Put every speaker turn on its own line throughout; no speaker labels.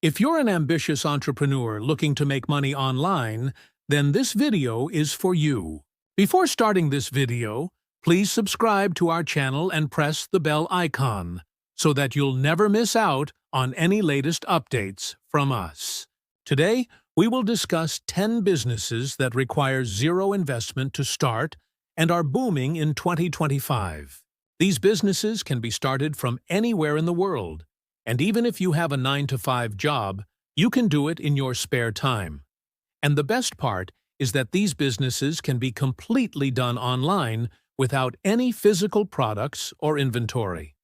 If you're an ambitious entrepreneur looking to make money online, then this video is for you. Before starting this video, please subscribe to our channel and press the bell icon so that you'll never miss out on any latest updates from us. Today, we will discuss 10 businesses that require zero investment to start and are booming in 2025. These businesses can be started from anywhere in the world, and even if you have a 9-to-5 job, you can do it in your spare time. And the best part is that these businesses can be completely done online without any physical products or inventory.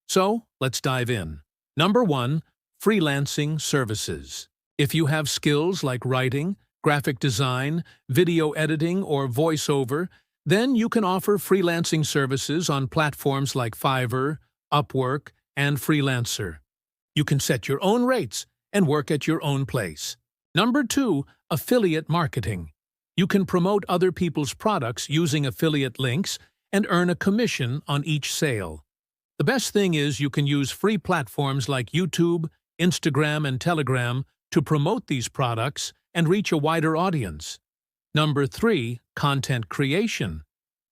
So, let's dive in. Number 1. Freelancing services. If you have skills like writing, graphic design, video editing, or voiceover, then you can offer freelancing services on platforms like Fiverr, Upwork, and Freelancer. You can set your own rates and work at your own place. Number 2. Affiliate marketing. You can promote other people's products using affiliate links and earn a commission on each sale. The best thing is you can use free platforms like YouTube, Instagram, and Telegram to promote these products and reach a wider audience. Number 3. Content creation.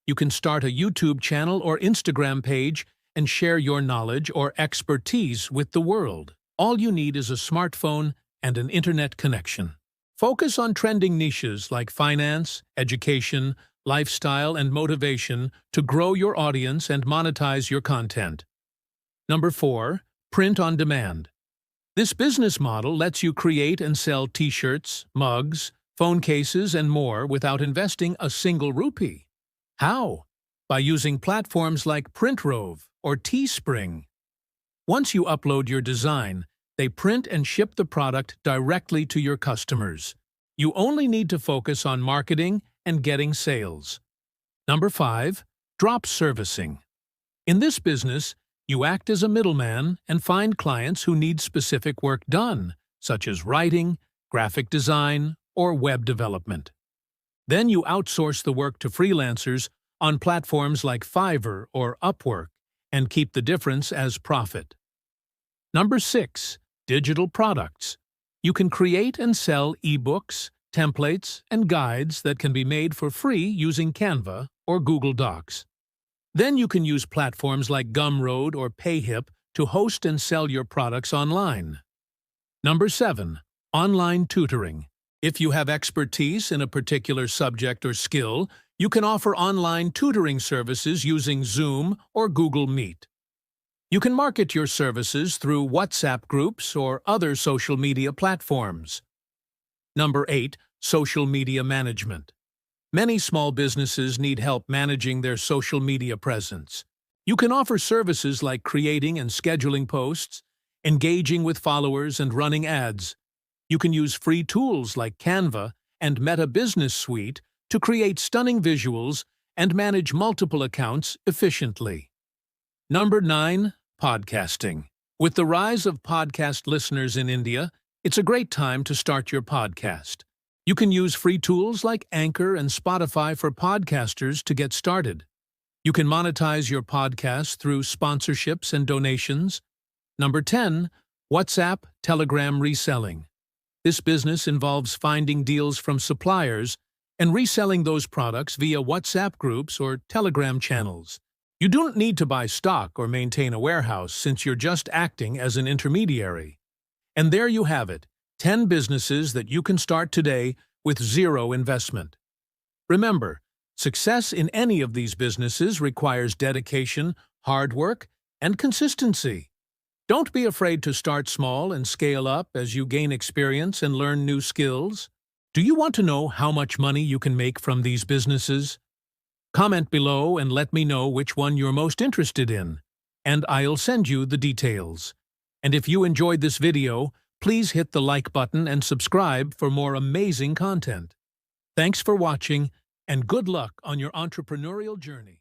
You can start a YouTube channel or Instagram page and share your knowledge or expertise with the world. All you need is a smartphone and an internet connection. Focus on trending niches like finance, education, lifestyle, and motivation to grow your audience and monetize your content. Number 4. Print on demand. This business model lets you create and sell t-shirts, mugs, phone cases, and more without investing a single rupee. How? By using platforms like Printrove or Teespring. Once you upload your design, they print and ship the product directly to your customers. You only need to focus on marketing and getting sales. Number 5. Drop servicing. In this business, you act as a middleman and find clients who need specific work done, such as writing, graphic design, or web development. Then you outsource the work to freelancers on platforms like Fiverr or Upwork and keep the difference as profit. Number 6. Digital products. You can create and sell ebooks, templates, and guides that can be made for free using Canva or Google Docs. Then you can use platforms like Gumroad or Payhip to host and sell your products online. Number 7. Online tutoring. If you have expertise in a particular subject or skill, you can offer online tutoring services using Zoom or Google Meet. You can market your services through WhatsApp groups or other social media platforms. Number 8. Social media management. Many small businesses need help managing their social media presence. You can offer services like creating and scheduling posts, engaging with followers, and running ads. You can use free tools like Canva and Meta Business Suite to create stunning visuals and manage multiple accounts efficiently. Number 9. Podcasting. With the rise of podcast listeners in India, it's a great time to start your podcast. You can use free tools like Anchor and Spotify for podcasters to get started. You can monetize your podcast through sponsorships and donations. Number 10. WhatsApp Telegram reselling. This business involves finding deals from suppliers and reselling those products via WhatsApp groups or Telegram channels. You don't need to buy stock or maintain a warehouse since you're just acting as an intermediary. And there you have it, 10 businesses that you can start today with zero investment. Remember, success in any of these businesses requires dedication, hard work, and consistency. Don't be afraid to start small and scale up as you gain experience and learn new skills. Do you want to know how much money you can make from these businesses? Comment below and let me know which one you're most interested in, and I'll send you the details. And if you enjoyed this video, please hit the like button and subscribe for more amazing content. Thanks for watching, and good luck on your entrepreneurial journey.